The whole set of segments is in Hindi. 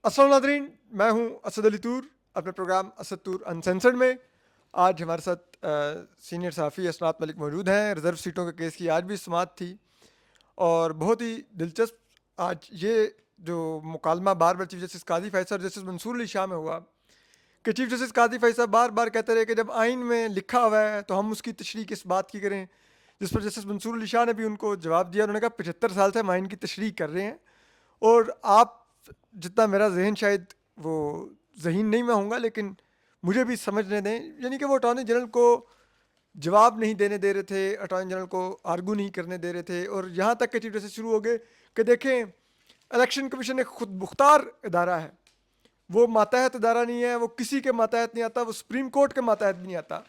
अस्सलाम नादरीन, मैं हूं असद अली तूर अपने प्रोग्राम असद तूर अनसेंसर्ड में। आज हमारे साथ सीनियर सहाफ़ी असनात मलिक मौजूद हैं। रिज़र्व सीटों के केस की आज भी समाअत थी और बहुत ही दिलचस्प आज ये जो मुकालमा बार बार चीफ जस्टिस कादी फैसल और जस्टिस मंसूर अली शाह में हुआ कि चीफ जस्टिस कादी फैसल बार बार कहते रहे कि जब आइन में लिखा हुआ है तो हम उसकी तशरीह किस बात की करें, जिस पर जस्टिस मंसूर अली शाह ने भी उनको जवाब दिया। उन्होंने कहा 75 साल से हम आइन की तशरीह कर रहे हैं और आप जितना मेरा जहन शायद वो ज़हीन नहीं मैं होऊंगा, लेकिन मुझे भी समझने दें, यानी कि वो अटॉर्नी जनरल को जवाब नहीं देने दे रहे थे, अटॉर्नी जनरल को आर्गू नहीं करने दे रहे थे। और यहाँ तक के चीफ जस्टिस शुरू हो गए कि देखें, इलेक्शन कमीशन एक खुद मुख्तार इदारा है, वो मातहत इदारा नहीं है, वो किसी के मातहत नहीं आता, वो सुप्रीम कोर्ट के मातहत भी नहीं आता।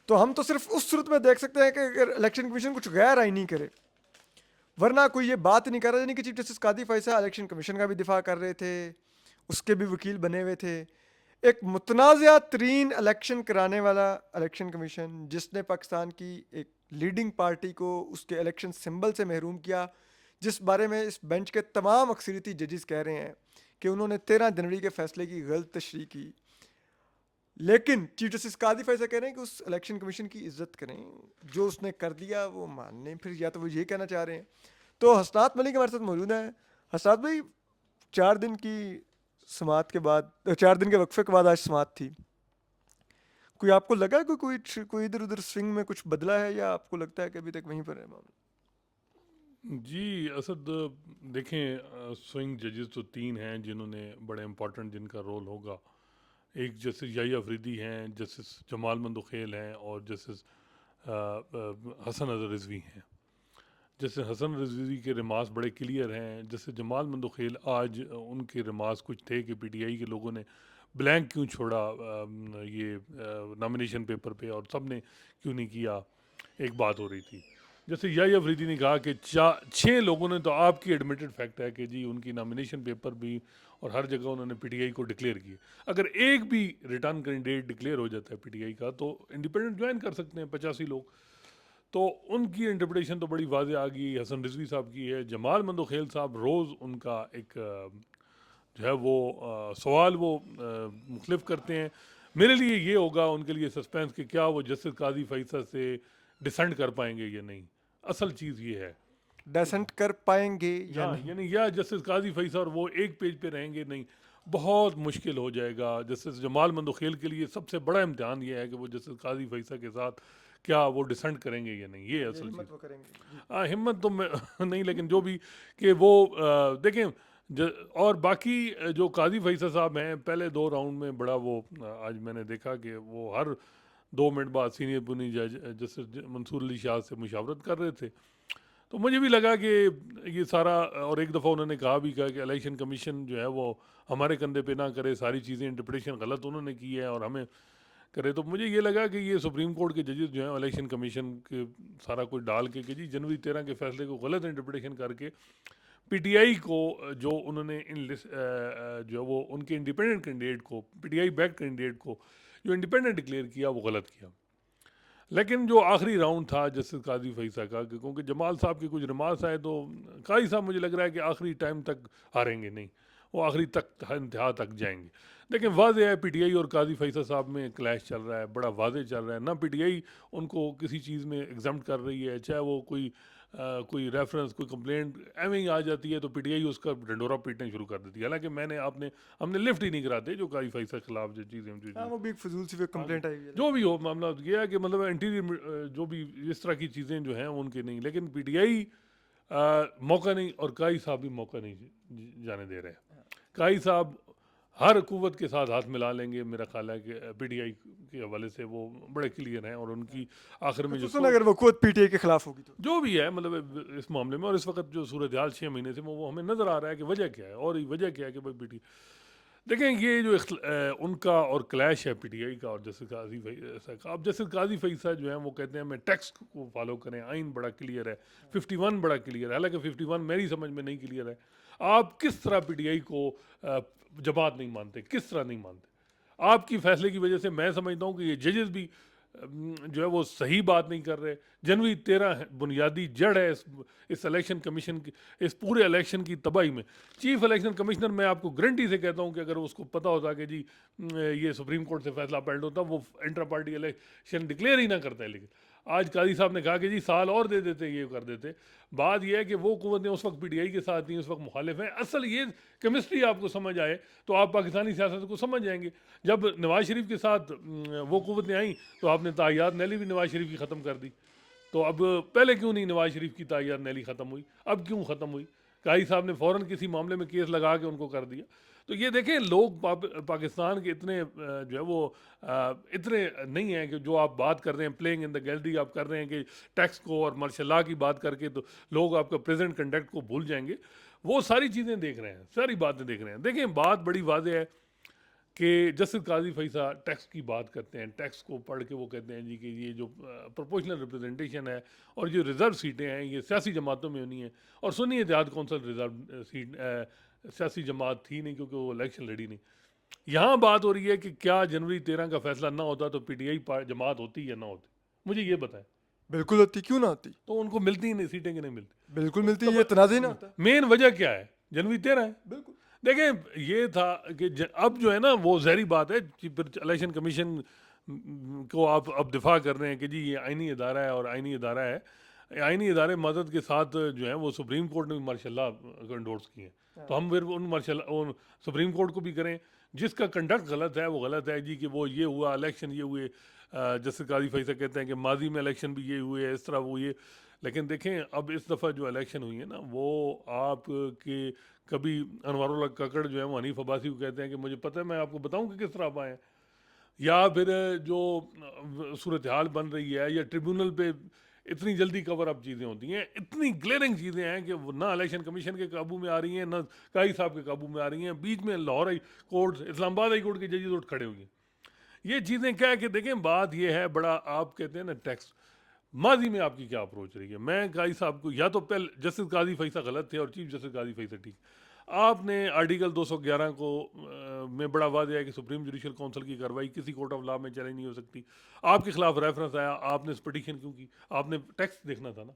तो हम तो सिर्फ उस सूरत में देख सकते हैं कि अगर इलेक्शन कमीशन कुछ गैर आईनी करे, वरना कोई ये बात नहीं कर रहा। यानी कि चीफ जस्टिस कादी फैसल इलेक्शन कमीशन का भी दिफा कर रहे थे, उसके भी वकील बने हुए थे। एक मुतनाज़ा तरीन इलेक्शन कराने वाला इलेक्शन कमीशन, जिसने पाकिस्तान की एक लीडिंग पार्टी को उसके इलेक्शन सिंबल से महरूम किया, जिस बारे में इस बेंच के तमाम अक्सरियती जजेस कह रहे हैं कि उन्होंने 13 जनवरी के फैसले की गलत तशरीह की। लेकिन चीफ जस्टिस कादी फैसल कह रहे हैं कि उस इलेक्शन कमीशन की इज्जत करें, जो उसने कर दिया वो मान लें। फिर या तो वो ये कहना चाह रहे हैं। तो हसनात मलिक हमारे साथ मौजूद हैं। हसनात भाई, 4 दिन की समात के बाद, 4 दिन के वक्फे के बाद आज समात थी। कोई आपको लगा कि कोई इधर उधर स्विंग में कुछ बदला है, या आपको लगता है कि अभी तक वहीं पर है मामला? जी असद, देखें, स्विंग जजेस तो तीन हैं जिन्होंने बड़े इम्पोर्टेंट जिनका रोल होगा। एक जस्टिस याही अफरीदी हैं, जस्टिस जमाल मंदोखेल हैं और जस्टिस हसन अजहर रिजवी हैं। जस्टिस हसन रिजवी के रिमार्क्स बड़े क्लियर हैं। जस्टिस जमाल मंदोखेल, आज उनके रिमार्क्स कुछ थे कि पीटीआई के लोगों ने ब्लैंक क्यों छोड़ा ये नॉमिनेशन पेपर पे, और सब ने क्यों नहीं किया, एक बात हो रही थी। जैसे याही अफरीदी ने कहा कि 6 लोगों ने, तो आपकी एडमिटेड फैक्ट है कि जी उनकी नॉमिनेशन पेपर भी और हर जगह उन्होंने पीटीआई को डिक्लेयर किए। अगर एक भी रिटर्न कैंडिडेट डिक्लेयर हो जाता है पीटीआई का, तो इंडिपेंडेंट ज्वाइन कर सकते हैं 85 लोग। तो उनकी इंटरप्रिटेशन तो बड़ी वाज़े आ गई। हसन रिजवी साहब की है। जमाल मंदोखेल साहब रोज़ उनका एक जो है वो सवाल वो मुख्तलिफ करते हैं। मेरे लिए ये होगा उनके लिए सस्पेंस कि क्या वो जस्टिस काजी फैसल से डिसेंट कर पाएंगे या नहीं। असल चीज़ ये है कि डेसेंट कर पाएंगे या हाँ, नहीं? यानी या जस्टिस काजी फैसल और वो एक पेज पे रहेंगे, नहीं, बहुत मुश्किल हो जाएगा। जस्टिस जमाल मंदोखेल के लिए सबसे बड़ा इम्तिहान ये है कि वो जस्टिस काजी फैसल के साथ क्या वो डिसेंट करेंगे या नहीं, ये ये असल चीज़। हिम्मत वो करेंगे जी। हाँ, हिम्मत तो मैं नहीं, लेकिन जो भी कि वो देखें, और बाकी जो काजी फैसल साहब हैं, पहले 2 राउंड में बड़ा वो आज मैंने देखा कि वो हर 2 मिनट बाद सीनियर पुनी जज जस्टिस मंसूर अली शाह से मुशावरत कर रहे थे। तो मुझे भी लगा कि ये सारा, और एक दफ़ा उन्होंने कहा भी कहा कि इलेक्शन कमीशन जो है वो हमारे कंधे पे ना करे, सारी चीज़ें इंटरप्रिटेशन गलत उन्होंने की है और हमें करे। तो मुझे ये लगा कि ये सुप्रीम कोर्ट के जजेस जो हैं इलेक्शन कमीशन के सारा कुछ डाल के कि जी जनवरी 13 के फैसले को गलत इंटरप्रिटेशन करके पीटीआई को जो उन्होंने इन लिस्ट जो है वो उनके इंडिपेंडेंट कैंडिडेट को, पीटीआई बैक कैंडिडेट को जो इंडिपेंडेंट डिक्लेयर किया, वो गलत किया। लेकिन जो आखिरी राउंड था जस्टिस काजी फैसल का, क्योंकि जमाल साहब के कुछ रिमार्क्स आए, तो काजी साहब मुझे लग रहा है कि आखिरी टाइम तक हारेंगे नहीं, वो आखिरी तक इंतहा तक जाएंगे। लेकिन वाज़े है पीटीआई और काजी फैसल साहब में क्लैश चल रहा है, बड़ा वाज़े चल रहा है ना। पीटीआई उनको किसी चीज़ में एग्जाम्प्ट कर रही है, चाहे वो कोई रेफरेंस, कोई कंप्लेंट एवं ही आ जाती है तो पीटीआई उसका ढंडोरा पीटना शुरू कर देती है। हालांकि हमने लिफ्ट ही नहीं कराते जो काजी फैसल के खिलाफ जो चीज़ें हाँ, जो वो भी एक फजूल सी हाँ, कंप्लेंट आई हुई है, जो लेकिन भी हो, मामला तो ये है कि मतलब इंटीरियर जो भी इस तरह की चीज़ें जो हैं उनके नहीं, लेकिन पीटीआई मौका नहीं, और काई साहब भी मौका नहीं जाने दे रहे। काई साहब हर कुव्वत के साथ हाथ मिला लेंगे, मेरा ख्याल है कि पीटीआई के हवाले से वो बड़े क्लियर हैं, और उनकी आखिर में जो खसूसन सोच अगर वो खुद पीटीए के खिलाफ होगी तो। जो भी है, मतलब इस मामले में और इस वक्त जो सूरत हाल 6 महीने से वो हमें नज़र आ रहा है कि वजह क्या है, और ये वजह क्या है कि भाई पीटी देखें, ये जो उनका और क्लैश है पीटीआई का और जस्टिस काजी फैसल का। अब जस्टिस काजी फैसल जो है वो कहते हैं मैं टेक्स्ट को फॉलो करें, आइन बड़ा क्लियर है, 51 बड़ा क्लियर है। हालांकि 51 मेरी समझ में नहीं क्लियर है। आप किस तरह पीटीआई को जमात नहीं मानते, किस तरह नहीं मानते? आपकी फैसले की वजह से मैं समझता हूँ कि ये जजेस भी जो है वो सही बात नहीं कर रहे। जनवरी 13 बुनियादी जड़ है इस इलेक्शन कमीशन की, इस पूरे इलेक्शन की तबाही में। चीफ इलेक्शन कमिश्नर मैं आपको गारंटी से कहता हूँ कि अगर उसको पता होता कि जी ये सुप्रीम कोर्ट से फैसला पेंड होता, वो इंटर पार्टी इलेक्शन डिक्लेयर ही ना करता है। लेकिन आज काजी साहब ने कहा कि जी साल और दे देते, ये कर देते। बात यह है कि वो कुव्वतें उस वक्त पीटीआई के साथ थी, उस वक्त मुखालिफ हैं। असल ये केमिस्ट्री आपको समझ आए तो आप पाकिस्तानी सियासत को समझ जाएंगे। जब नवाज शरीफ के साथ वो कुव्वतें आई तो आपने ताहियात नैली भी नवाज शरीफ की ख़त्म कर दी। तो अब पहले क्यों नहीं नवाज शरीफ की ताहियात नैली ख़त्म हुई, अब क्यों ख़त्म हुई? काजी साहब ने फ़ौरन किसी मामले में केस लगा के उनको कर दिया। तो ये देखें, लोग पाकिस्तान के इतने जो है वो इतने नहीं हैं कि जो आप बात कर रहे हैं प्लेइंग इन द गैलरी आप कर रहे हैं कि टैक्स को और मार्शल लॉ की बात करके तो लोग आपका प्रेजेंट कंडक्ट को भूल जाएंगे। वो सारी चीज़ें देख रहे हैं, सारी बातें देख रहे हैं। देखें, बात बड़ी वाज़ेह है कि जस्टिस काजी फैसा टैक्स की बात करते हैं, टैक्स को पढ़ के वो कहते हैं जी कि ये जो प्रोपोर्शनल रिप्रेजेंटेशन है और जो रिज़र्व सीटें हैं ये सियासी जमातों में होनी है। और सुन्नी इत्तेहाद कौंसिल रिज़र्व सीट सियासी जमात थी नहीं, क्योंकि वो इलेक्शन लड़ी नहीं। यहाँ बात हो रही है कि क्या जनवरी 13 का फैसला ना होता तो पीटीआई जमात होती या ना होती? मुझे ये बताएं। बिल्कुल होती, क्यों ना होती, तो उनको मिलती ही नहीं सीटें कि नहीं मिलती? बिल्कुल मिलती, तो ये तनाज़ ही ना होता। मेन वजह क्या है? जनवरी 13 है। बिल्कुल देखें, ये था कि अब जो है ना वो ज़हरी बात है कि फिर इलेक्शन कमीशन को आप अब दिफा कर रहे हैं कि जी ये आइनी इदारा है और आइनी इदारा है। आइनी इदारे मदद के साथ जो है वो सुप्रीम कोर्ट ने भी मार्शल लॉ को इंडोर्स किए हैं। तो हम फिर उन सुप्रीम कोर्ट को भी करें। जिसका कंडक्ट गलत है वो गलत है जी कि वो ये हुआ इलेक्शन ये हुए। जैसे काजी फैसा कहते हैं कि माजी में इलेक्शन भी ये हुए, इस तरह वो ये। लेकिन देखें, अब इस दफ़ा जो इलेक्शन हुई है ना वो आपके कभी अनवारुल्लाह कक्कड़ जो है वो हनीफ अब्बासी को कहते हैं कि मुझे पता है, मैं आपको बताऊं कि किस तरह आप आए हैं। या फिर जो सूरत हाल बन रही है या ट्रिब्यूनल पे इतनी जल्दी कवर अप चीज़ें होती हैं, इतनी ग्लेरिंग चीज़ें हैं कि वो ना इलेक्शन कमीशन के काबू में आ रही हैं ना काई साहब के काबू में आ रही हैं। बीच में Lahore high court, Islamabad high court के जजेस उठ खड़े हुए हैं। ये चीज़ें क्या है कि देखें, बात ये है बड़ा, आप कहते हैं ना टैक्स, माजी में आपकी क्या अप्रोच रही है? मैं काजी साहब को, या तो पहले जस्टिस काजी फैसा गलत थे और चीफ जस्टिस काजी फैसा ठीक। आपने आर्टिकल 211 को में बड़ा वादे है कि सुप्रीम जुडिशल काउंसिल की कार्रवाई किसी कोर्ट ऑफ लॉ में चैलेंज नहीं हो सकती। आपके खिलाफ रेफरेंस आया, आपने इस पिटीशन क्यों की? आपने टैक्स देखना था ना।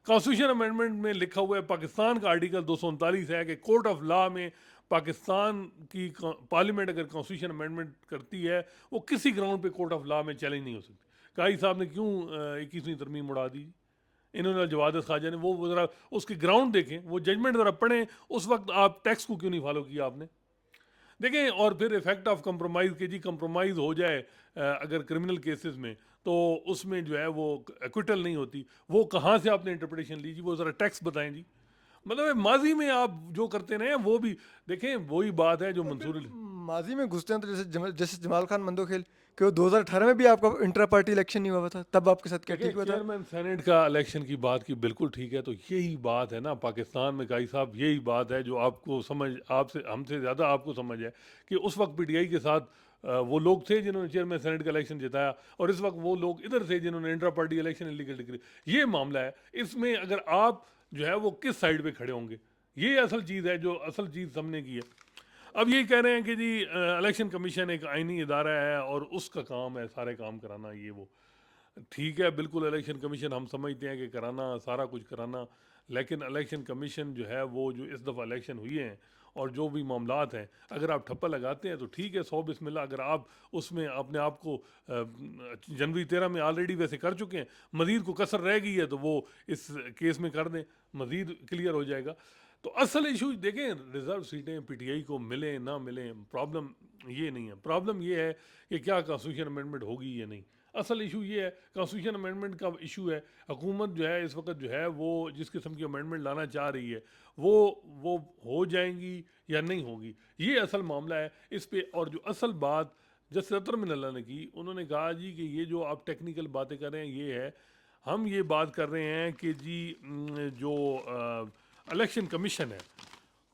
कॉन्स्टिट्यूशन अमेंडमेंट में लिखा हुआ है, पाकिस्तान का आर्टिकल 239 है कि कोर्ट ऑफ लॉ में पाकिस्तान की पार्लियामेंट अगर कॉन्स्टिट्यूशन अमेंडमेंट करती है वो किसी ग्राउंड पे कोर्ट ऑफ लॉ में चैलेंज नहीं हो सकती। काई साहब ने क्यों 21वीं तरमीम उड़ा दी? इन्होंने जवाद खाजा ने वो ज़रा उसके ग्राउंड देखें, वो जजमेंट ज़रा पढ़ें। उस वक्त आप टैक्स को क्यों नहीं फॉलो किया आपने? देखें, और फिर इफेक्ट ऑफ कंप्रोमाइज़ के जी कंप्रोमाइज़ हो जाए अगर क्रिमिनल केसेस में तो उसमें जो है वो एक्विटल नहीं होती। वो कहाँ से आपने इंटरप्रिटेशन ली जी? वो ज़रा टैक्स बताएं जी। मतलब माजी में आप जो करते रहे वो भी देखें, वही बात है जो और फिर मंसूर माजी में घुसते हैं तो जैसे जमाल खान मंदोखेल कि वो 2018 में भी आपका इंटर पार्टी इलेक्शन नहीं हुआ था, तब आपके साथ क्या देखिए, ठीक हुआ था? चेयरमैन सेनेट का इलेक्शन की बात की बिल्कुल ठीक है। तो यही बात है ना पाकिस्तान में काई साहब, यही बात है जो आपको समझ, आपसे हमसे ज़्यादा आपको समझ है कि उस वक्त पीटीआई के साथ वो लोग थे जिन्होंने चेयरमैन सेनेट का इलेक्शन जिताया और इस वक्त वो लोग इधर थे जिन्होंने inter party election illegal decree. ये मामला है। इसमें अगर आप जो है वो किस साइड पे खड़े होंगे, ये असल चीज़ है जो असल चीज़ सामने की है। अब ये कह रहे हैं कि जी इलेक्शन कमीशन एक आइनी इदारा है और उसका काम है सारे काम कराना, ये वो। ठीक है, बिल्कुल इलेक्शन कमीशन हम समझते हैं कि कराना, सारा कुछ कराना। लेकिन इलेक्शन कमीशन जो है वो जो इस दफ़ा इलेक्शन हुई हैं और जो भी मामलात हैं, अगर आप ठप्पा लगाते हैं तो ठीक है, 100 बिस्मिल्लाह। अगर आप उसमें अपने आप को जनवरी 13 में ऑलरेडी वैसे कर चुके हैं, मज़ीद को कसर रह गई है तो वो इस केस में कर दें, मज़ीद क्लियर हो जाएगा। तो असल इशू देखें, रिज़र्व सीटें पीटीआई को मिलें ना मिलें, प्रॉब्लम ये नहीं है। प्रॉब्लम ये है कि क्या कॉन्स्टिट्यूशन अमेंडमेंट होगी या नहीं। असल इशू ये है, कॉन्स्टिट्यूशन अमेंडमेंट का इशू है। हुकूमत जो है इस वक्त जो है वो जिस किस्म की अमेंडमेंट लाना चाह रही है वो हो जाएंगी या नहीं होगी, ये असल मामला है इस पे। और जो असल बात जस्ट सतर में अल्लाह ने की, उन्होंने कहा जी कि ये जो आप टेक्निकल बातें कर रहे हैं ये है, हम ये बात कर रहे हैं कि जी जो इलेक्शन कमीशन है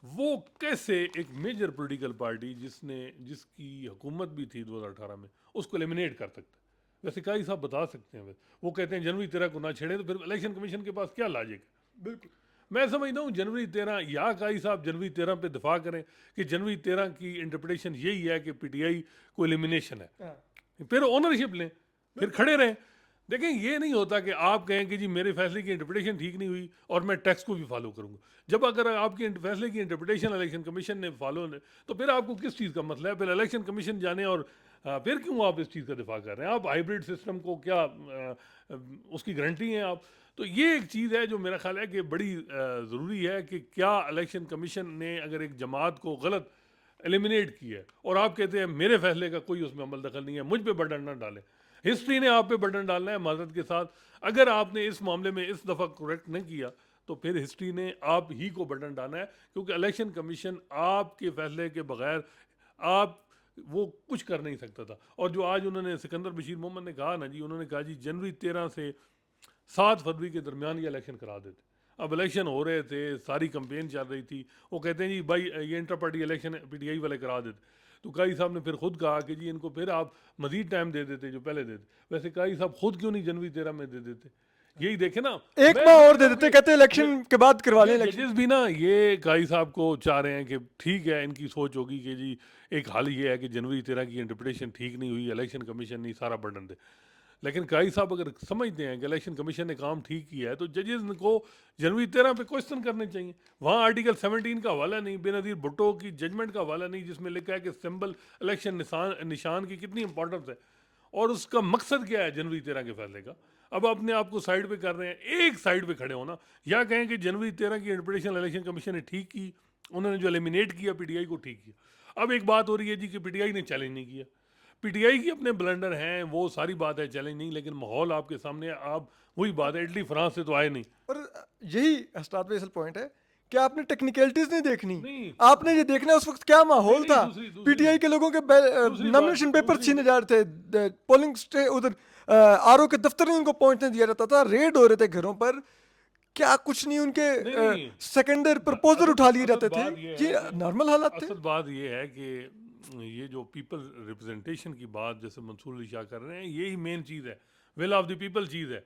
वो कैसे एक मेजर पॉलिटिकल पार्टी जिसकी हुकूमत भी थी 2018 में उसको एलिमिनेट कर सकता है। वैसे काई साहब बता सकते हैं। वैसे वो कहते हैं जनवरी 13 को ना छेड़े, तो फिर इलेक्शन कमीशन के पास क्या लॉजिक है? बिल्कुल मैं समझता हूँ जनवरी 13 या काई साहब जनवरी 13 पे दिफा करें कि जनवरी 13 की इंटरप्रिटेशन यही है कि पीटीआई को एलिमिनेशन है, हाँ। फिर ओनरशिप लें। फिर खड़े रहें। देखें, ये नहीं होता कि आप कहें कि जी मेरे फैसले की इंटरप्रिटेशन ठीक नहीं हुई और मैं टैक्स को भी फॉलो करूंगा। जब अगर आपके फैसले की इंटरप्रिटेशन इलेक्शन कमीशन ने फॉलो ने, तो फिर आपको किस चीज़ का मसला है? फिर इलेक्शन कमीशन जाने और फिर क्यों आप इस चीज़ का दिफा कर रहे हैं? आप हाइब्रिड सिस्टम को क्या उसकी गारंटी हैं आप? तो ये एक चीज़ है जो मेरा ख्याल है कि बड़ी ज़रूरी है कि क्या इलेक्शन कमीशन ने अगर एक जमात को गलत एलिमिनेट किया है और आप कहते हैं मेरे फैसले का कोई उसमें अमल दखल नहीं है, मुझ पे बर्डन ना डालें। हिस्ट्री ने आप पे बर्डन डालना है माजरत के साथ। अगर आपने इस मामले में इस दफ़ा करेक्ट नहीं किया तो फिर हिस्ट्री ने आप ही को बर्डन डालना है, क्योंकि इलेक्शन कमीशन आपके फैसले के बगैर आप वो कुछ कर नहीं सकता था। और जो आज उन्होंने सिकंदर बशीर मोहम्मद ने कहा ना जी, उन्होंने कहा जी जनवरी 13 से 7 फरवरी के दरमियान ये इलेक्शन करा देते। अब इलेक्शन हो रहे थे, सारी कंपेन चल रही थी, वो कहते हैं जी भाई ये इंटर पार्टी इलेक्शन पीटीआई वाले करा देते। तो काई साहब ने फिर खुद कहा कि जी इनको फिर आप मजीद टाइम दे देते जो पहले देते। वैसे काई साहब खुद क्यों नहीं जनवरी 13 में दे देते? यही देखे ना, एक मैं माह और समझता दे हूँ देते, कि कहते इलेक्शन के बाद करवा लें ये इलेक्शन। जजेस भी ना ये काई साहब को चाह रहे हैं कि ठीक है, इनकी सोच होगी कि जी एक हाल ये है कि जनवरी 13 की इंटरप्रिटेशन ठीक नहीं हुई, इलेक्शन कमीशन नहीं सारा बर्डन दे। लेकिन काई साहब अगर समझते हैं कि इलेक्शन कमीशन ने काम ठीक किया है तो जजेस को जनवरी 13 पे क्वेश्चन करने चाहिए। वहाँ आर्टिकल 17 का हवाला नहीं, बेनज़ीर भुट्टो की जजमेंट का हवाला नहीं जिसमें लिखा है कि सिंबल इलेक्शन निशान की कितनी इंपॉर्टेंस है और उसका मकसद क्या है जनवरी 13 के फैसले का। अब अपने आप को साइड पे कर रहे हैं, एक साइड पे खड़े होना, या कहें कि जनवरी 13 की इंटरप्रिटेशन इलेक्शन कमीशन ने ठीक की, उन्होंने जो एलिमिनेट किया पीटीआई को ठीक किया। अब एक बात हो रही है जी कि पीटीआई ने चैलेंज नहीं किया। पीटीआई की अपने ब्लंडर हैं, वो सारी बात है, चैलेंज नहीं, लेकिन माहौल आपके सामने है, आप वही बात है, इटली फ्रांस से तो आए नहीं। और यही अस्टाद भाई असल पॉइंट है कि आपने टेक्निकलिटीज नहीं देखनी, नहीं आपने ये देखना है उस वक्त क्या नहीं माहौल नहीं, था। दूसरी दूसरी पीटीआई बात, के लोगों के दूसरी बात, नॉमिनेशन पेपर दूसरी छीने जा रहे थे, पोलिंग स्टे उधर आरओ के दफ्तर में उनको पहुंचने दिया जाता था, रेड हो रहे थे घरों पर, क्या कुछ नहीं, उनके नहीं नहीं, सेकेंडर प्रपोजल असल उठा लिए असल जाते थे। बात ये है ये कि नॉर्मल हालात थे। असल बात ये है कि ये जो पीपल रिप्रेजेंटेशन की बात जैसे मंसूर अली शाह कर रहे हैं, यही मेन चीज़ है, विल ऑफ द पीपल चीज़ है।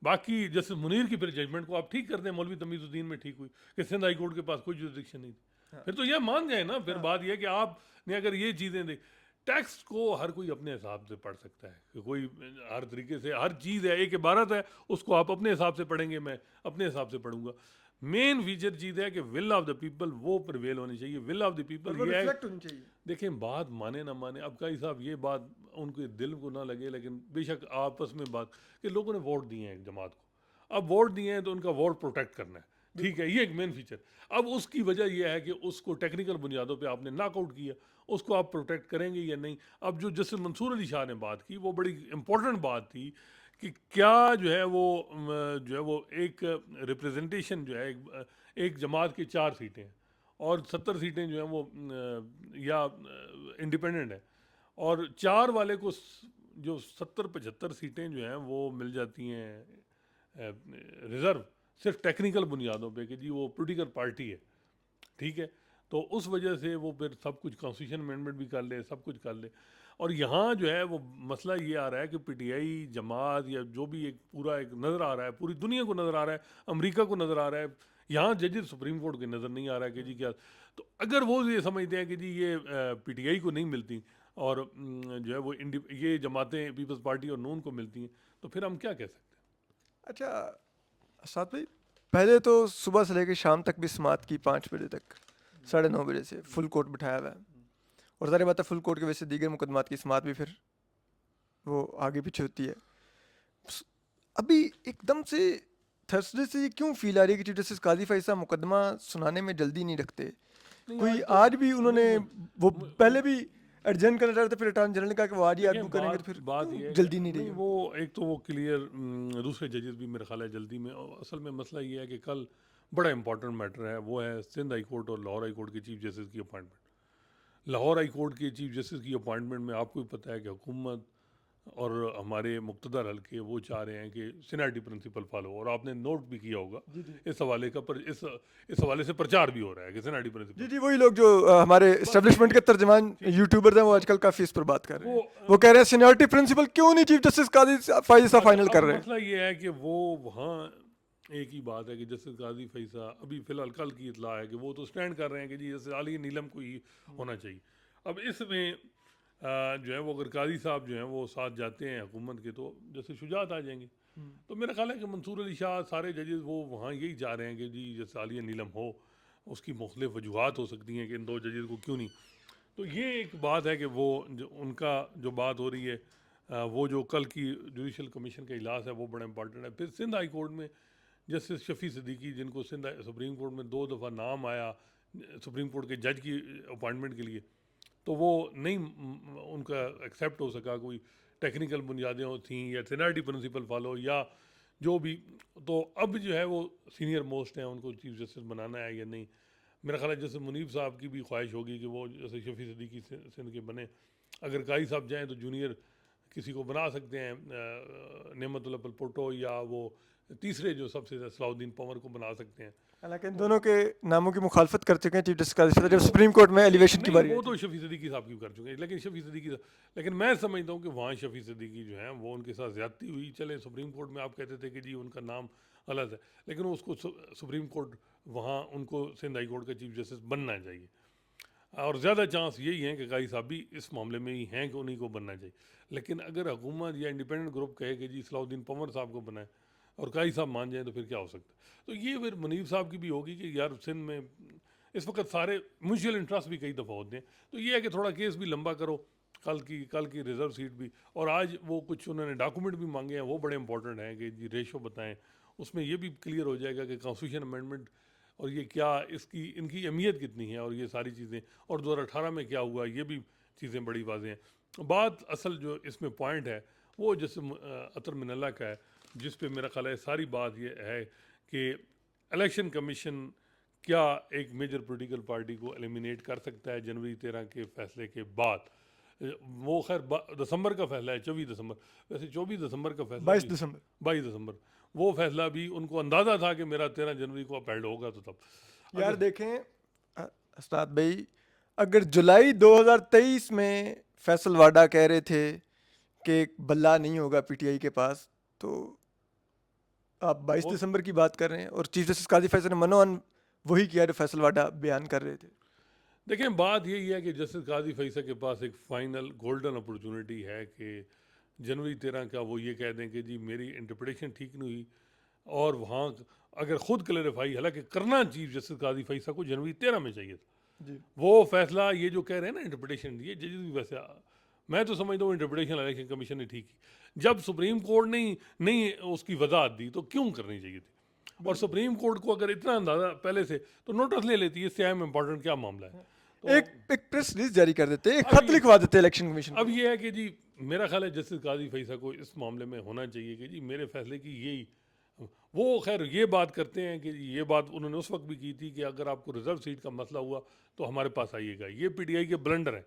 बाकी जैसे मुनीर की फिर जजमेंट को आप ठीक कर दें, मौलवी तमीज़ुद्दीन में ठीक हुई कि सिंध हाई कोर्ट के पास कोई जुरिडिक्शन नहीं थी, फिर तो यह मान जाए ना। फिर बात यह है कि आपने अगर ये चीज़ें देख, टैक्स को हर कोई अपने हिसाब से पढ़ सकता है कि कोई हर तरीके से हर चीज़ है, एक इबारत है उसको आप अपने हिसाब से पढ़ेंगे, मैं अपने हिसाब से पढ़ूंगा। मेन फीचर चीज़ है कि विल ऑफ द पीपल वो प्रिवेल होनी चाहिए। विल ऑफ द और पीपल वो ये है, रिफ्लेक्ट होनी चाहिए। देखें बात माने ना माने, अब कई साहब ये बात उनके दिल को ना लगे, लेकिन बेशक आपस में बात कि लोगों ने वोट दिए हैं एक जमात को, अब वोट दिए हैं तो उनका वोट प्रोटेक्ट करना है, ठीक है, ये एक मेन फीचर। अब उसकी वजह यह है कि उसको टेक्निकल बुनियादों पे आपने नॉकआउट किया, उसको आप प्रोटेक्ट करेंगे या नहीं। अब जो जस्टिस मंसूर अली शाह ने बात की वो बड़ी इंपॉर्टेंट बात थी कि क्या जो है वो जो है वो एक रिप्रेजेंटेशन जो है एक जमात की 4 सीटें हैं और 70 सीटें जो हैं वो या इंडिपेंडेंट है, और 4 वाले को जो 70-75 सीटें जो हैं वो मिल जाती हैं रिज़र्व, सिर्फ टेक्निकल बुनियादों पे कि जी वो पॉलिटिकल पार्टी है, ठीक है। तो उस वजह से वो फिर सब कुछ कॉन्स्टिट्यूशन अमेंडमेंट भी कर ले, सब कुछ कर ले। और यहाँ जो है वो मसला ये आ रहा है कि पीटीआई जमात या जो भी एक पूरा एक नज़र आ रहा है, पूरी दुनिया को नज़र आ रहा है, अमेरिका को नज़र आ रहा है, यहाँ जजेस सुप्रीम कोर्ट के नज़र नहीं आ रहा है कि जी क्या। तो अगर वो ये समझते हैं कि जी ये पीटीआई को नहीं मिलती और जो है वो ये जमातें पीपल्स पार्टी और नून को मिलती हैं, तो फिर हम क्या कह सकते हैं? अच्छा साथ भाई, पहले तो सुबह से लेकर शाम तक भी समात की 5 बजे तक, 9:30 बजे से फुल कोर्ट बिठाया हुआ है। और ज़ाहिर बात है फुल कोर्ट की वजह से दीगर मुकदमात की समात भी फिर वो आगे पीछे होती है। अभी एकदम से थर्सडे से ये क्यों फील आ रही है कि चीफ जस्टिस काजी फैसला मुकदमा सुनाने में जल्दी नहीं रखते? नहीं कोई आज तो आज भी उन्होंने नहीं वो मु- पहले भी एडजर्न करना चाह रहे थे, फिर अटॉर्नी जनरल ने कहा कि वो आज ही देखिए आर्गू करेंगे, तो बात फिर बात क्यों ये है जल्दी नहीं कि रही नहीं है? वो एक तो वो क्लियर, दूसरे जजेस भी मेरा ख्याल है जल्दी में। और असल में मसला ये है कि कल बड़ा इंपॉर्टेंट मैटर है, वो है सिंध हाई कोर्ट और लाहौर हाई कोर्ट के चीफ जस्टिस की अपॉइंटमेंट। लाहौर हाई कोर्ट के चीफ जस्टिस की अपॉइंटमेंट में आपको भी पता है कि हुकूमत और हमारे मुक़्तदर हल्के वो चाह रहे हैं कि सीनियरिटी प्रिंसिपल फॉलो, और आपने नोट भी किया होगा जी जी इस हवाले का, पर इस हवाले से प्रचार भी हो रहा है कि सीनियरिटी जी प्रिंसिपल। जी, वही लोग जो हमारे बस एस्टेब्लिशमेंट के तर्जमान ठीक, यूट्यूबर हैं वो आजकल काफी इस पर बात कर रहे वो हैं। वो कह रहे हैं सीनियरिटी प्रिंसिपल क्यों नहीं चीफ जस्टिस काजी फैसला फाइनल अब कर रहे हैं? मसला ये है कि वो वहाँ एक ही बात है कि जस्टिस काजी फैसा अभी फ़िलहाल कल की इतला है कि वो तो स्टैंड कर रहे हैं कि जी जस्टिस आली नीलम को ही होना चाहिए। अब इसमें जो है वो अगर काजी साहब जो हैं वो साथ जाते हैं हुकूमत के तो जैसे शुजात आ जाएंगे। तो मेरा ख्याल है कि मंसूर अली शाह सारे जजेस वो वहाँ यही जा रहे हैं कि जी जैसे आलिया नीलम हो, उसकी मुख्तलिफ वजूहत हो सकती हैं कि इन दो जजेस को क्यों नहीं। तो ये एक बात है कि वो जो उनका जो बात हो रही है वो जो कल की जुडिशल कमीशन का इजलास है वो बड़ा इंपॉर्टेंट है। फिर सिंध हाई कोर्ट में जस्टिस शफ़ी सिद्दीकी, जिनको सिंध सुप्रीम कोर्ट में 2 दफ़ा नाम आया सुप्रीम कोर्ट के जज की अपॉइंटमेंट के लिए, तो वो नहीं उनका एक्सेप्ट हो सका। कोई टेक्निकल बुनियादें थी या सीनियरिटी प्रिंसिपल फॉलो या जो भी। तो अब जो है वो सीनियर मोस्ट हैं, उनको चीफ जस्टिस बनाना है या नहीं। मेरा ख्याल है जैसे मुनीब साहब की भी ख्वाहिश होगी कि वो जैसे शफ़ी सिद्दीकी सिंध के बने। अगर काई साहब जाएँ तो जूनियर किसी को बना सकते हैं, नेमतुल्लाह पलपोटो या वो तीसरे जो सबसे सलाउद्दीन पंवर को बना सकते हैं। हालांकि इन तो दोनों के नामों की मुखालफत कर चुके हैं चीफ जस्टिस काजी फैसला जब सुप्रीम कोर्ट में एलिवेशन की नहीं, बारी वो आई तो थी। शफ़ी सिद्दीकी साहब की कर चुके हैं, लेकिन शफ़ी सिद्दीकी लेकिन मैं समझता हूँ कि वहाँ शफ़ी सिद्दीकी जो हैं वो उनके साथ ज़्यादती हुई। चले सुप्रीम कोर्ट में आप कहते थे कि जी उनका नाम अलग है, लेकिन उसको सुप्रीम कोर्ट वहाँ उनको सिंध हाई कोर्ट का चीफ जस्टिस बनना चाहिए। और ज़्यादा चांस यही है कि काई साहब भी इस मामले में ही हैं कि उन्हीं को बनना चाहिए। लेकिन अगर हुकूमत या इंडिपेंडेंट ग्रुप कहे कि जी सलाउद्दीन पंवर साहब को बनाए और काई साहब मान जाए तो फिर क्या हो सकता है। तो ये फिर मुनीब साहब की भी होगी कि यार सिंध में इस वक्त सारे म्यूचुअल इंटरेस्ट भी कई दफ़ा होते हैं। तो ये है कि थोड़ा केस भी लंबा करो, कल की रिजर्व सीट भी। और आज वो कुछ उन्होंने डॉक्यूमेंट भी मांगे हैं, वो बड़े इंपॉर्टेंट हैं कि जी रेशो बताएं। उसमें ये भी क्लियर हो जाएगा कि कॉन्स्टिट्यूशन अमेंडमेंट और ये क्या इसकी इनकी अहमियत कितनी है और ये सारी चीज़ें, और 2018 में क्या हुआ, ये भी चीज़ें बड़ी वाज़ेह हैं। बात असल जो इसमें पॉइंट है वो जैसे अतर मिनल्ला का है, जिस पे मेरा ख्याल है सारी बात ये है कि इलेक्शन कमीशन क्या एक मेजर पॉलिटिकल पार्टी को एलिमिनेट कर सकता है जनवरी 13 के फैसले के बाद। वो खैर दिसंबर का फैसला है, 24 दिसंबर। वैसे 24 दिसंबर का फैसला बाईस भी, दिसंबर 22 दिसंबर, वो फैसला भी उनको अंदाज़ा था कि मेरा 13 जनवरी को अपहेल्ड होगा। तो तब यार अगर देखें उस्ताद भाई, अगर जुलाई 2023 में फैसल वाडा कह रहे थे कि एक बल्ला नहीं होगा पीटीआई के पास, तो आप 22 वो दिसंबर की बात कर रहे हैं और चीफ जस्टिस काजी फैसल ने मनोअन वही किया जो फैसल वाडा बयान कर रहे थे। देखें, बात यही है कि जस्टिस काजी फैसल के पास एक फाइनल गोल्डन अपॉर्चुनिटी है कि जनवरी 13 का वो ये कह दें कि जी मेरी इंटरप्रिटेशन ठीक नहीं हुई। और वहाँ अगर ख़ुद क्लैरिफाई, हालांकि करना चीफ जस्टिस काजी फैसल को जनवरी 13 में चाहिए था जी वो फैसला। ये जो कह रहे हैं ना इंटरप्रिटेशन, ये जजेस भी वैसे मैं तो समझता हूँ इंटरप्रिटेशन इलेक्शन कमीशन ने ठीक की। जब सुप्रीम कोर्ट ने नहीं उसकी वजाहत दी तो क्यों करनी चाहिए थी। और सुप्रीम कोर्ट को अगर इतना अंदाज़ा पहले से तो नोटिस ले लेती है, इससे अहम इंपॉर्टेंट क्या मामला है। तो एक प्रेस रिलीज जारी कर देते, एक अब खत ये लिखवा देते इलेक्शन कमीशन अब को। ये है कि जी मेरा ख्याल है जस्टिस काजी फैसल को इस मामले में होना चाहिए कि जी मेरे फैसले की यही। वो खैर ये बात करते हैं कि ये बात उन्होंने उस वक्त भी की थी कि अगर आपको रिजर्व सीट का मसला हुआ तो हमारे पास आइएगा। ये पीटीआई के ब्लंडर हैं,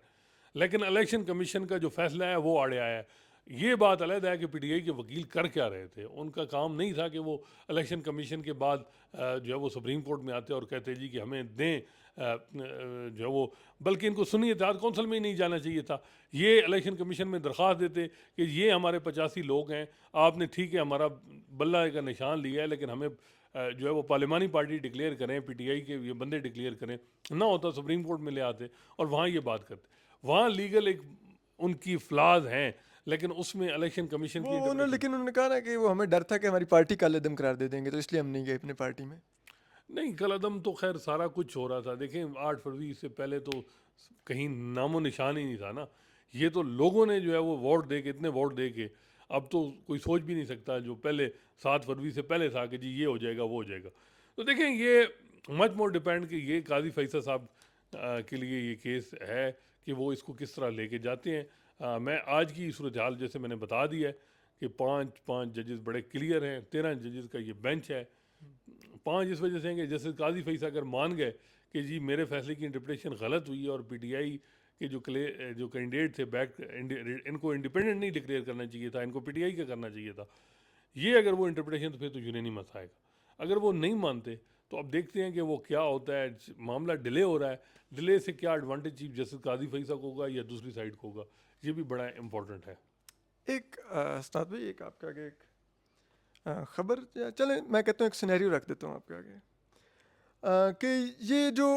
लेकिन इलेक्शन कमीशन का जो फैसला है वो आड़े आया है। ये बात अलग है कि पीटीआई के वकील कर क्या रहे थे। उनका काम नहीं था कि वो इलेक्शन कमीशन के बाद जो है वो सुप्रीम कोर्ट में आते और कहते जी कि हमें दें जो है वो, बल्कि इनको सुनी इत्तेहाद कौंसिल में ही नहीं जाना चाहिए था। ये इलेक्शन कमीशन में दरख्वास्त देते कि ये हमारे 85 लोग हैं, आपने ठीक है हमारा बल्ला का निशान लिया है, लेकिन हमें जो है वो पार्लिमानी पार्टी डिक्लेयर करें, पीटीआई के ये बंदे डिक्लेयर करें। ना होता सुप्रीम कोर्ट में ले आते और वहाँ ये बात करते। वहाँ लीगल एक उनकी फ्लाज हैं, लेकिन उसमें इलेक्शन कमीशन की वो उन्होंने, इंटरप्रिटेशन। लेकिन उन्होंने कहा ना कि वो हमें डर था कि हमारी पार्टी काले दम करार दे देंगे, तो इसलिए हम नहीं गए अपने पार्टी में। नहीं, कलअदम तो खैर सारा कुछ हो रहा था। देखें 8 फरवरी से पहले तो कहीं नामो निशान ही नहीं था ना। ये तो लोगों ने जो है वो वोट दे के, इतने वोट दे के, अब तो कोई सोच भी नहीं सकता जो पहले 7 फरवरी से पहले था कि जी ये हो जाएगा वो हो जाएगा। तो देखें ये मच मोर डिपेंड कि ये काजी फैसल साहब के लिए ये केस है कि वो इसको किस तरह लेके जाते हैं। मैं आज की सूरत हाल जैसे मैंने बता दिया है कि 5 जजेस बड़े क्लियर हैं, 13 जजेस का ये बेंच है। 5 इस वजह से हैं कि जैसे काजी फैसल अगर मान गए कि जी मेरे फैसले की इंटरप्रिटेशन गलत हुई और पीटीआई के जो कैंडिडेट थे इनको इंडिपेंडेंट नहीं डिक्लेयर करना चाहिए था, इनको पीटीआई का करना चाहिए था। ये अगर वो इंटरप्रिटेशन तो फिर तो यूनानिमस आएगा। अगर वो नहीं मानते तो अब देखते हैं कि वो क्या होता है। मामला डिले हो रहा है, डिले से क्या एडवांटेज चीफ जस्टिस काजी फैसल को होगा या दूसरी साइड को होगा, ये भी बड़ा इंपॉर्टेंट है। एक उस्ताद भाई, एक आपके आगे एक खबर, चले मैं कहता हूँ एक सिनेरियो रख देता हूँ आपके आगे, कि ये जो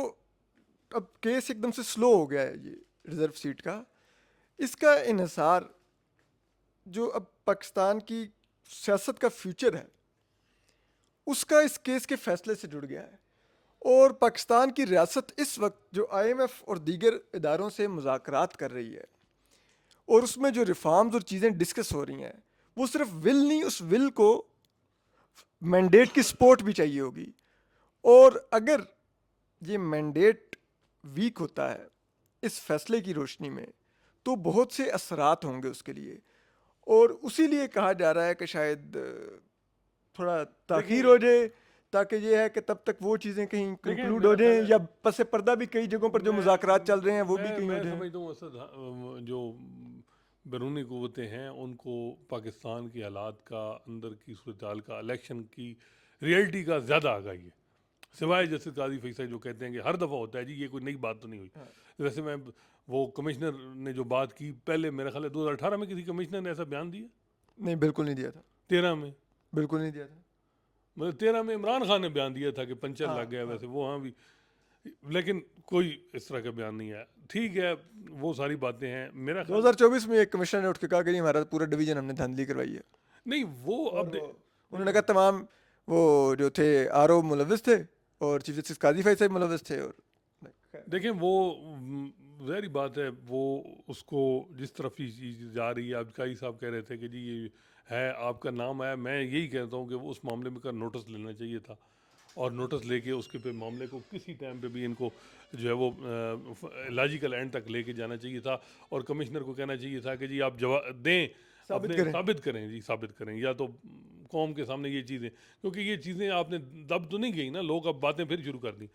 अब केस एकदम से स्लो हो गया है ये रिजर्व सीट का, इसका इन्हिसार जो अब पाकिस्तान की सियासत का फ्यूचर है उसका इस केस के फैसले से जुड़ गया है। और पाकिस्तान की रियासत इस वक्त जो आईएमएफ और दीगर इदारों से मुज़ाकरात कर रही है और उसमें जो रिफॉर्म्स और चीज़ें डिस्कस हो रही हैं वो सिर्फ विल नहीं, उस विल को मैंडेट की सपोर्ट भी चाहिए होगी। और अगर ये मैंडेट वीक होता है इस फैसले की रोशनी में तो बहुत से असरात होंगे उसके लिए। और उसी लिए कहा जा रहा है कि शायद थोड़ा ताख़ीर हो जाए ताकि ये है कि तब तक वो चीज़ें कहीं कंक्लूड हो मेरा जाएं ख्याल है या पस पर्दा भी कई जगहों पर जो मुज़ाकरात चल रहे हैं वो भी कहीं हो मैं जाएं। समझता हूँ असद जो बैरूनी क़ुव्वतें हैं उनको पाकिस्तान के हालात का, अंदर की सूरत हाल का, इलेक्शन की रियलिटी का ज़्यादा आगाही है, सिवाय जैसे काजी फैसल जो कहते हैं कि हर दफ़ा होता है जी, ये कोई नई बात तो नहीं हुई। वैसे मैं वो कमिश्नर ने जो बात की पहले, मेरा ख्याल है 2018 में किसी कमिश्नर ने ऐसा बयान दिया, नहीं बिल्कुल नहीं दिया था, 13 में, बिल्कुल नहीं दिया था। मतलब 13 में इमरान खान ने बयान दिया था कि पंचर हाँ लग गया, हाँ वैसे वो हाँ भी, लेकिन कोई इस तरह का बयान नहीं आया। ठीक है, वो सारी बातें हैं, मेरा ख्याल 2024 में एक कमिश्नर ने उठ के कहा कि नहीं हमारा पूरा डिवीजन हमने धांधली करवाई है। नहीं वो और अब वो उन्होंने कहा तमाम वो जो थे आरओ मुलविस थे और चीफ जस्टिस काजी फैसल मुलविस थे। और देखें वो ज़ाहिर बात है, वो उसको जिस तरफ ही चीज़ जा रही है, अब काई साहब कह रहे थे कि जी ये है, आपका नाम आया, मैं यही कहता हूँ कि वो उस मामले में का नोटिस लेना चाहिए था और नोटिस लेके उसके पे मामले को किसी टाइम पे भी इनको जो है वो लॉजिकल एंड तक लेके जाना चाहिए था और कमिश्नर को कहना चाहिए था कि जी आप जवाब दें, साबित अपने करें। साबित करें जी, साबित करें, या तो कौम के सामने ये चीज़ें, क्योंकि ये चीज़ें आपने दब तो नहीं गई ना, लोग अब बातें फिर शुरू कर दी।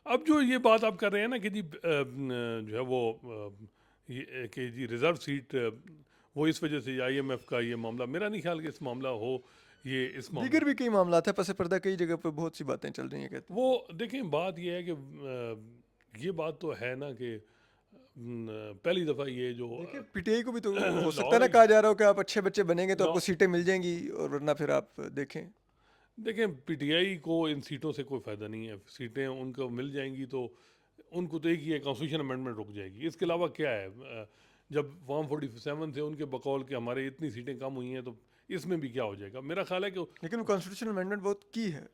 अब जो ये बात आप कर रहे हैं ना कि जी जो है वो ये कि जी रिज़र्व सीट वो इस वजह से आईएमएफ का ये मामला, मेरा नहीं ख्याल कि इस मामला हो, ये इस मामले दीगर भी कई मामला है, पस पर्दा कई जगह पर बहुत सी बातें चल रही हैं कहते वो देखें, बात ये है कि ये बात तो है ना कि पहली दफ़ा ये जो हैं। देखिए पीटीआई को भी तो हो सकता है लाहौर ना, कहा जा रहा हो कि आप अच्छे बच्चे बनेंगे तो आपको लाहौर सीटें मिल जाएंगी और वरना फिर आप देखें। देखें, पीटीआई को इन सीटों से कोई फ़ायदा नहीं है, सीटें उनको मिल जाएंगी तो उनको तो एक ही है, कॉन्स्टिट्यूशन अमेंडमेंट रुक जाएगी, इसके अलावा क्या है। जब फॉर्म 47 से उनके बकौल के हमारे इतनी सीटें कम हुई हैं तो इसमें भी क्या हो जाएगा। मेरा ख्याल है कि लेकिन कॉन्स्टिट्यूशनल अमेंडमेंट बहुत की है।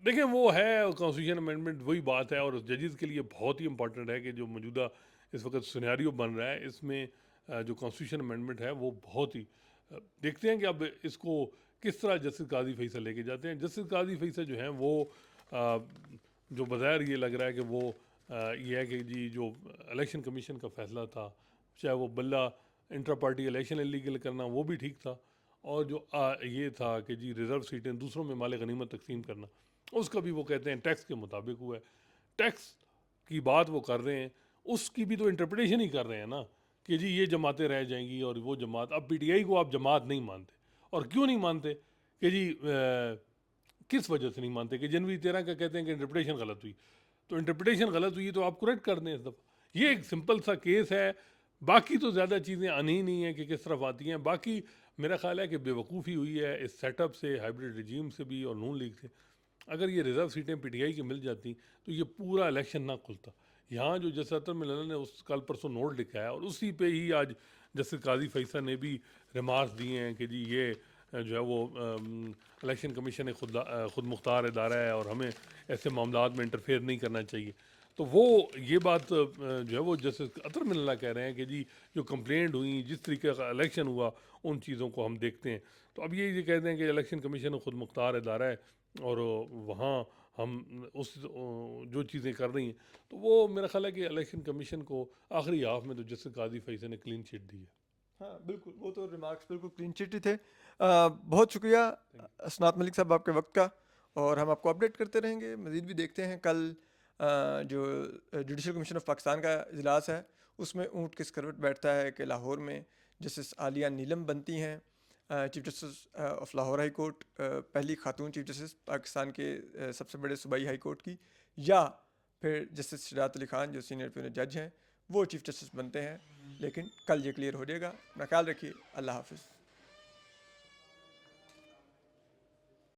देखें वो है कॉन्स्टिट्यूशन अमेंडमेंट, वही बात है, और जजेस के लिए बहुत ही इंपॉर्टेंट है कि जो मौजूदा इस वक्त सिनेरियो बन रहा है इसमें जो कॉन्स्टिट्यूशन अमेंडमेंट है वो बहुत ही देखते हैं कि अब इसको किस तरह जस्टिस काजी फैसल लेके जाते हैं। जस्टिस काजी फैसल जो हैं वो जो बज़ाहिर ये लग रहा है कि वो ये है कि जी जो इलेक्शन कमीशन का फ़ैसला था, चाहे वो बल्ला इंटर पार्टी इलेक्शन इलीगल करना वो भी ठीक था, और जो ये था कि जी रिज़र्व सीटें दूसरों में माल गनीमत तकसीम करना, उसका भी वो कहते हैं टैक्स के मुताबिक हुआ है। टैक्स की बात वो कर रहे हैं, उसकी भी तो इंटरप्रिटेशन ही कर रहे हैं ना कि जी ये जमातें रह जाएंगी और वो जमात, अब पीटीआई को आप जमात नहीं मानते, और क्यों नहीं मानते कि जी किस वजह से नहीं मानते कि जनवरी 13 का कहते हैं कि इंटरप्रिटेशन गलत हुई, तो इंटरप्रिटेशन गलत हुई तो आप करेक्ट कर दें इस दफ़ा। ये एक सिंपल सा केस है, बाकी तो ज़्यादा चीज़ें आनी ही नहीं है कि किस तरफ आती हैं। बाकी मेरा ख्याल है कि बेवकूफ़ी हुई है इस सेटअप से, हाइब्रिड रिजीम से भी और नून लीग से। अगर ये रिज़र्व सीटें पीटीआई की मिल जाती तो ये पूरा इलेक्शन ना खुलता। यहाँ जो जस्टिस अतर मिलना ने उस कल परसों नोट लिखा है और उसी पे ही आज जस्टिस काजी फैसल ने भी रिमार्क्स दिए हैं कि जी ये जो है वो इलेक्शन कमीशन एक खुद मुख्तार इदारा है और हमें ऐसे मामलात में इंटरफेयर नहीं करना चाहिए। तो वो ये बात जो है वो जस्टिस अतर मिल्ला कह रहे हैं कि जी जो कंप्लेंट हुई, जिस तरीके का इलेक्शन हुआ, उन चीज़ों को हम देखते हैं। तो अब ये कहते हैं कि इलेक्शन कमीशन खुद मुख्तार इदारा है और वहाँ हम उस जो चीज़ें कर रही हैं, तो वो मेरा ख्याल है कि इलेक्शन कमीशन को आखिरी हाफ में तो जस्टिस काजी फैसल ने क्लीन चिट दी है। हाँ बिल्कुल, वो तो रिमार्क्स बिल्कुल क्लीन चिट ही थे। बहुत शुक्रिया असनात मलिक साहब आपके वक्त का, और हम आपको अपडेट करते रहेंगे। मज़ीद भी देखते हैं कल जो जुडिशल कमीशन ऑफ पाकिस्तान का इजलास है उसमें ऊँट किस करवट बैठता है कि लाहौर में जस्टिस आलिया नीलम बनती हैं chief justice of Lahore high court, पहली खातून चीफ जस्टिस पाकिस्तान के सबसे बड़े सूबाई हाई कोर्ट की, या फिर जस्टिस शरात अली खान जो सीनियर प्यूनल जज हैं वो चीफ जस्टिस बनते हैं। लेकिन कल ये क्लियर हो जाएगा। अपना ख्याल रखिए। अल्लाह हाफिज़।